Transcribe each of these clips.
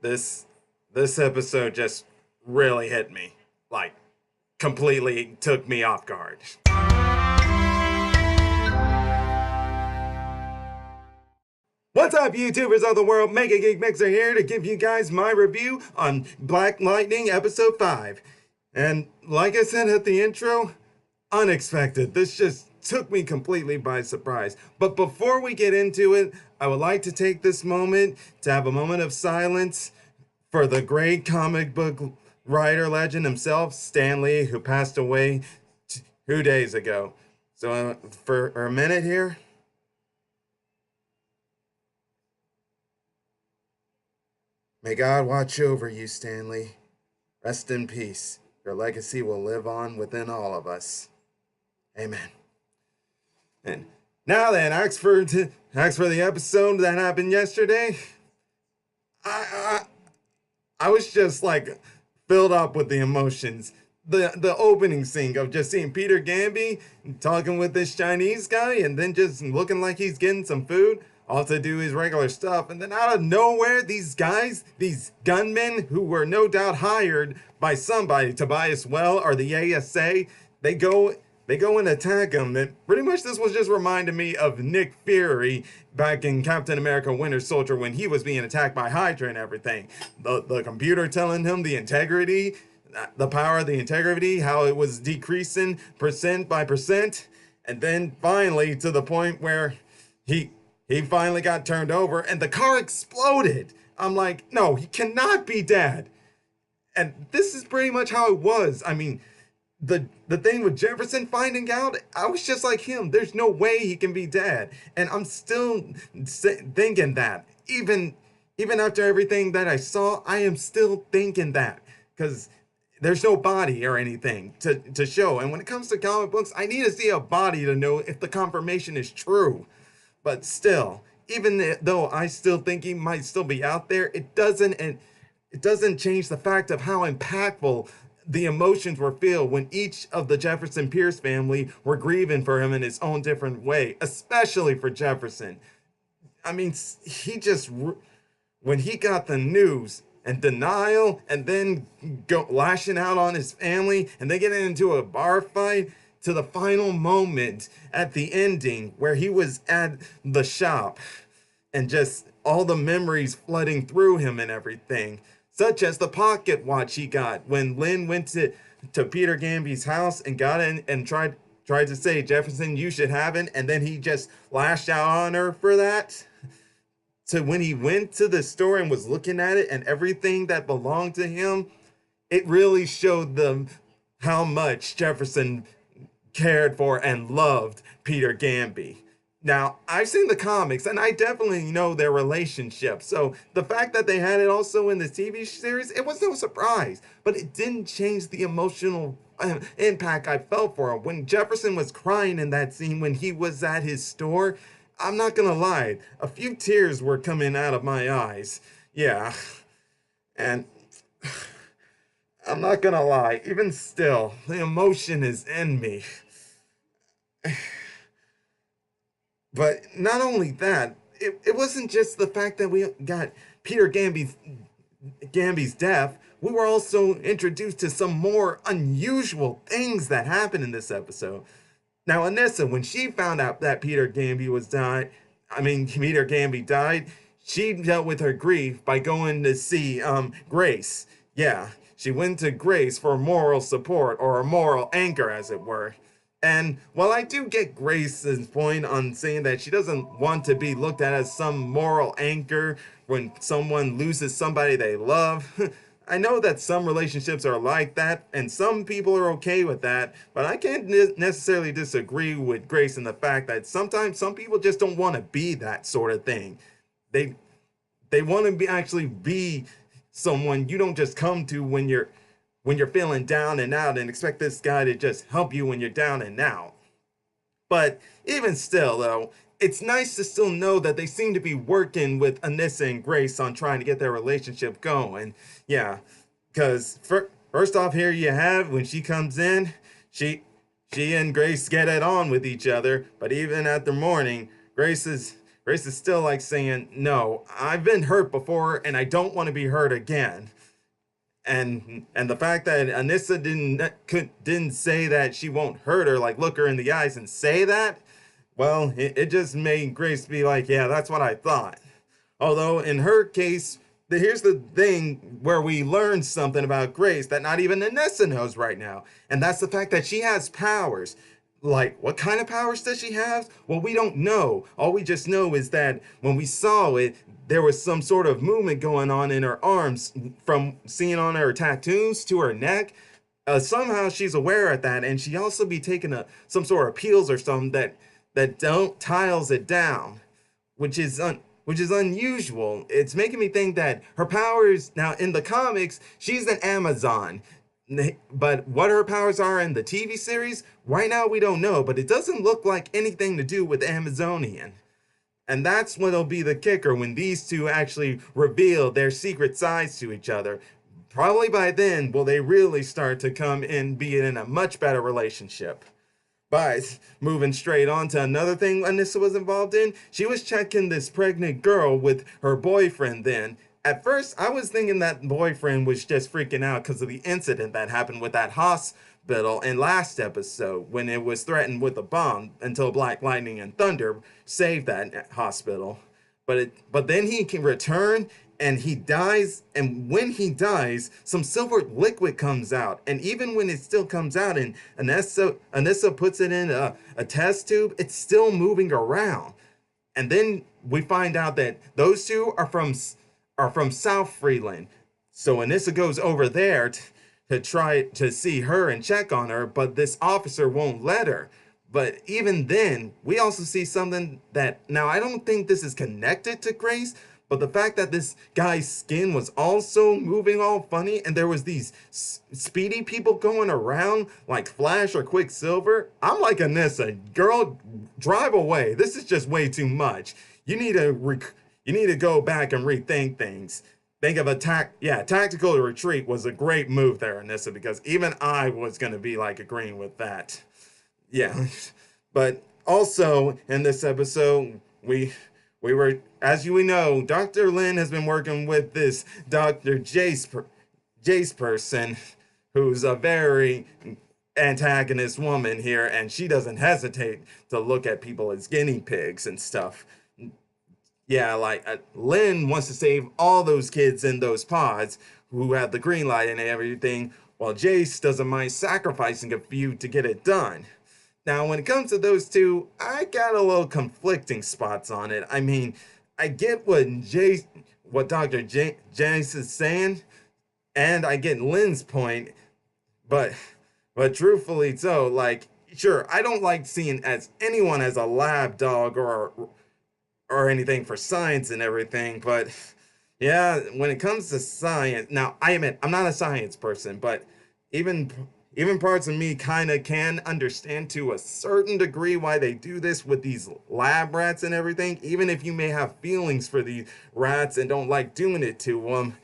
this this episode just really hit me. Like completely took me off guard. What's up, YouTubers of the world? Mega Geek Mixer here to give you guys my review on Black Lightning Episode 5. And like I said at the intro, unexpected. This just took me completely by surprise. But before we get into it, I would like to take this moment to have a moment of silence for the great comic book writer legend himself, Stan Lee, who passed away 2 days ago. So for a minute here. May God watch over you, Stanley. Rest in peace. Your legacy will live on within all of us. Amen. And now then, ask for the episode that happened yesterday. I was just like filled up with the emotions. The opening scene of just seeing Peter Gambi talking with this Chinese guy and then just looking like he's getting some food. Also do his regular stuff, and then out of nowhere, these guys, these gunmen who were no doubt hired by somebody, Tobias Whale or the ASA, they go and attack him. And pretty much this was just reminding me of Nick Fury back in Captain America Winter Soldier when he was being attacked by Hydra and everything. The computer telling him the integrity, the power of the integrity, how it was decreasing percent by percent, and then finally to the point where he finally got turned over and the car exploded. I'm like, no, he cannot be dead. And this is pretty much how it was. I mean, the thing with Jefferson finding out, I was just like him. There's no way he can be dead. And I'm still thinking that. Even after everything that I saw, I am still thinking that. Because there's no body or anything to show. And when it comes to comic books, I need to see a body to know if the confirmation is true. But still, even though I still think he might still be out there, it doesn't change the fact of how impactful the emotions were felt when each of the Jefferson Pierce family were grieving for him in his own different way, especially for Jefferson. I mean, when he got the news and denial and then lashing out on his family and then getting into a bar fight, to the final moment at the ending where he was at the shop and just all the memories flooding through him and everything, such as the pocket watch he got when Lynn went to Peter Gambi's house and got in and tried to say, Jefferson, you should have it, and then he just lashed out on her for that. So when he went to the store and was looking at it and everything that belonged to him, it really showed them how much Jefferson cared for and loved Peter Gambi. Now, I've seen the comics and I definitely know their relationship. So the fact that they had it also in the TV series, it was no surprise, but it didn't change the emotional impact I felt for him. When Jefferson was crying in that scene when he was at his store, I'm not gonna lie, a few tears were coming out of my eyes. Yeah. And I'm not gonna lie, even still, the emotion is in me. But not only that, it wasn't just the fact that we got Peter Gambi's death. We were also introduced to some more unusual things that happened in this episode. Now, Anissa, when she found out that Peter Gambi died, she dealt with her grief by going to see Grace. Yeah, she went to Grace for moral support, or a moral anchor, as it were. And while I do get Grace's point on saying that she doesn't want to be looked at as some moral anchor when someone loses somebody they love, I know that some relationships are like that, and some people are okay with that, but I can't necessarily disagree with Grace in the fact that sometimes some people just don't want to be that sort of thing. They want to actually be someone you don't just come to when you're feeling down and out and expect this guy to just help you when you're down and out. But even still, though, it's nice to still know that they seem to be working with Anissa and Grace on trying to get their relationship going. Yeah, because first off, here you have, when she comes in, she and Grace get it on with each other, but even at the morning, Grace Grace is still like saying, "No, I've been hurt before, and I don't want to be hurt again." And the fact that Anissa didn't say that she won't hurt her, like look her in the eyes and say that, well, it just made Grace be like, "Yeah, that's what I thought." Although in her case, here's the thing where we learn something about Grace that not even Anissa knows right now, and that's the fact that she has powers. Like, what kind of powers does she have? Well, we don't know. All we just know is that when we saw it, there was some sort of movement going on in her arms from seeing on her tattoos to her neck. Somehow she's aware of that, and she also be taking some sort of pills or something that don't tiles it down, which is unusual. It's making me think that her powers now in the comics, she's an Amazon. But what her powers are in the TV series, right now we don't know, but it doesn't look like anything to do with Amazonian. And that's what'll be the kicker when these two actually reveal their secret sides to each other. Probably by then will they really start to come in being in a much better relationship. But moving straight on to another thing Anissa was involved in, she was checking this pregnant girl with her boyfriend then. At first, I was thinking that boyfriend was just freaking out because of the incident that happened with that hospital in last episode when it was threatened with a bomb until Black Lightning and Thunder saved that hospital. But then he can return and he dies, and when he dies, some silver liquid comes out, and even when it still comes out and Anissa puts it in a test tube, it's still moving around. And then we find out that those two are from South Freeland. So Anissa goes over there to try to see her and check on her, but this officer won't let her. But even then, we also see something that, now I don't think this is connected to Grace, but the fact that this guy's skin was also moving all funny, and there was these speedy people going around like Flash or Quicksilver, I'm like, Anissa, girl, drive away. This is just way too much. You need to go back and rethink things. Think of tactical retreat was a great move there, Anissa, because even I was gonna be like agreeing with that. Yeah, but also in this episode, we were, as you know, Dr. Lin has been working with this Dr. Jace person, who's a very antagonist woman here, and she doesn't hesitate to look at people as guinea pigs and stuff. Yeah, like Lin wants to save all those kids in those pods who have the green light and everything, while Jace doesn't mind sacrificing a few to get it done. Now, when it comes to those two, I got a little conflicting spots on it. I mean, I get what Dr. Jace is saying, and I get Lynn's point, but truthfully so, like, sure, I don't like seeing anyone as a lab dog or anything for science and everything, but yeah, when it comes to science, now I admit I'm not a science person, but even parts of me kind of can understand to a certain degree why they do this with these lab rats and everything. Even if you may have feelings for these rats and don't like doing it to them,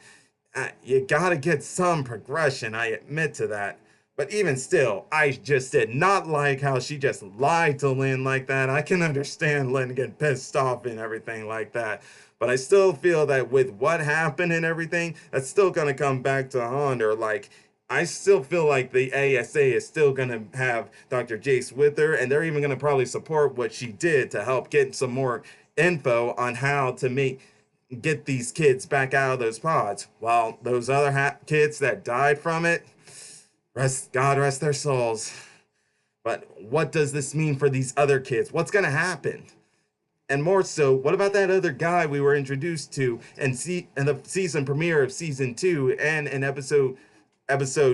you gotta get some progression, I admit to that. But even still, I just did not like how she just lied to Lynn like that. I can understand Lynn getting pissed off and everything like that. But I still feel that with what happened and everything, that's still gonna come back to haunt her. Like, I still feel like the ASA is still going to have Dr. Jace with her, and they're even going to probably support what she did to help get some more info on how to get these kids back out of those pods. While those other kids that died from it, God rest their souls. But what does this mean for these other kids? What's going to happen? And more so, what about that other guy we were introduced to in the season premiere of season 2 and in episode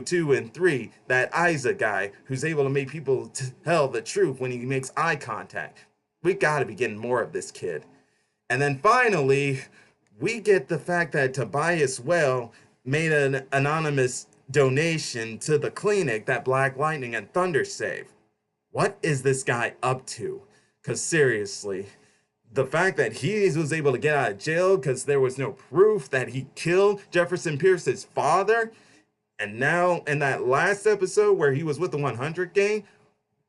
2 and 3, that Isaac guy who's able to make people tell the truth when he makes eye contact? We gotta be getting more of this kid. And then finally, we get the fact that Tobias Whale made an anonymous donation to the clinic that Black Lightning and Thunder saved. What is this guy up to? Because seriously, the fact that he was able to get out of jail because there was no proof that he killed Jefferson Pierce's father, and now in that last episode where he was with the 100 gang,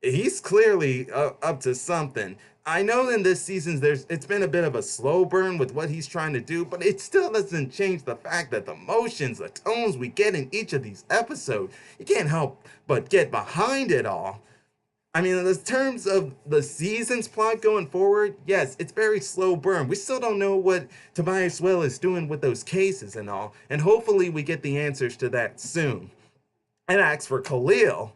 he's clearly up to something. I know in this season it's been a bit of a slow burn with what he's trying to do, but it still doesn't change the fact that the emotions, the tones we get in each of these episodes, you can't help but get behind it all. I mean, in the terms of the season's plot going forward, yes, it's very slow burn. We still don't know what Tobias Whale is doing with those cases and all, and hopefully we get the answers to that soon. And as for Khalil,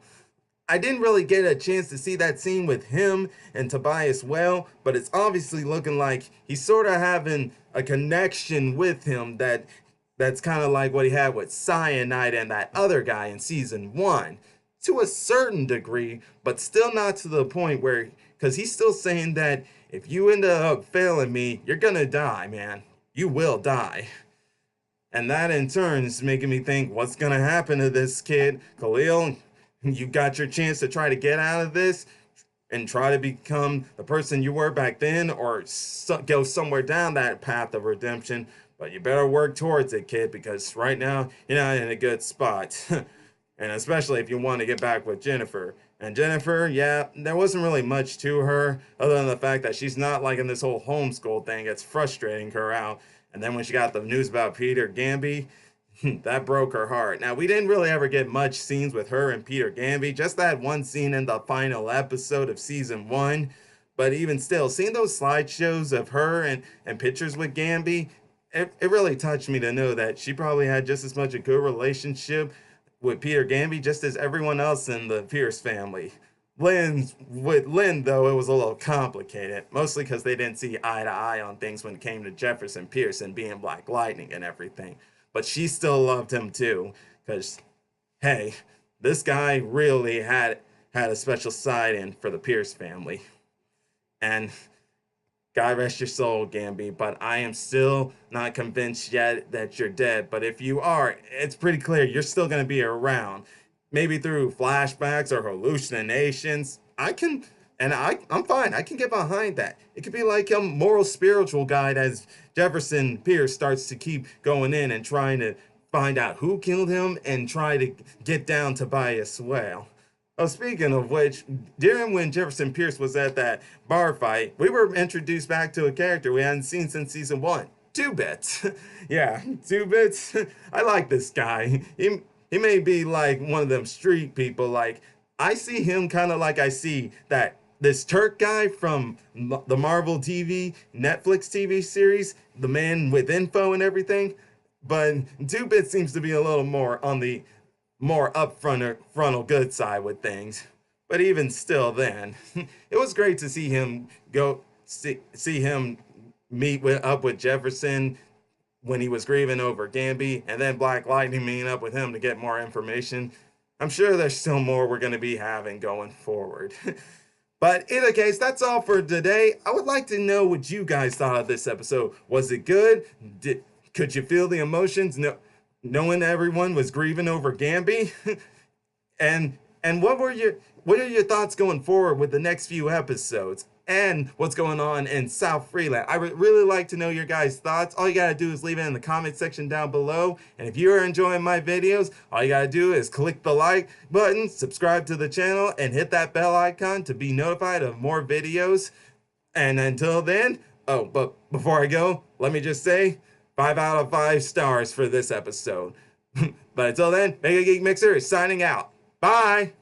I didn't really get a chance to see that scene with him and Tobias Whale, but it's obviously looking like he's sort of having a connection with him that's kind of like what he had with Cyanide and that other guy in season 1 to a certain degree, but still not to the point where, because he's still saying that if you end up failing me, you're gonna die, man. You will die. And that in turn is making me think, what's gonna happen to this kid? Khalil, you got your chance to try to get out of this and try to become the person you were back then, or go somewhere down that path of redemption. But you better work towards it, kid, because right now you're not in a good spot. And especially if you want to get back with Jennifer. And Jennifer, yeah, there wasn't really much to her other than the fact that she's not liking this whole homeschool thing. It's frustrating her out. And then when she got the news about Peter Gambi, that broke her heart. Now, we didn't really ever get much scenes with her and Peter Gambi, just that one scene in the final episode of season 1. But even still, seeing those slideshows of her and pictures with Gambi, it really touched me to know that she probably had just as much a good relationship with Peter Gambi just as everyone else in the Pierce family. With Lynn, though, it was a little complicated, mostly because they didn't see eye to eye on things when it came to Jefferson Pierce and being Black Lightning and everything. But she still loved him too, because, hey, this guy really had a special side in for the Pierce family. And God rest your soul, Gambi, but I am still not convinced yet that you're dead. But if you are, it's pretty clear you're still going to be around. Maybe through flashbacks or hallucinations. I'm fine. I can get behind that. It could be like a moral spiritual guide as Jefferson Pierce starts to keep going in and trying to find out who killed him and try to get down Tobias Whale. Oh, speaking of which, during when Jefferson Pierce was at that bar fight, we were introduced back to a character we hadn't seen since season 1. 2-Bits. Yeah, 2-Bits. I like this guy. He may be like one of them street people. Like, I see him kind of like I see this Turk guy from the Marvel TV, Netflix TV series, the man with info and everything. But 2-Bits seems to be a little more on the more frontal good side with things. But even still then, it was great to see him see him meet up with Jefferson when he was grieving over Gambi, and then Black Lightning meeting up with him to get more information. I'm sure there's still more we're going to be having going forward. But in any case, that's all for today. I would like to know what you guys thought of this episode. Was it good? Could you feel the emotions? No, knowing everyone was grieving over Gambi, and what are your thoughts going forward with the next few episodes and what's going on in South Freeland? I would really like to know your guys' thoughts. All you gotta do is leave it in the comment section down below. And if you're enjoying my videos, all you gotta do is click the like button, subscribe to the channel, and hit that bell icon to be notified of more videos. And until then, oh, but before I go, let me just say, 5 out of 5 stars for this episode. But until then, Mega Geek Mixer is signing out. Bye!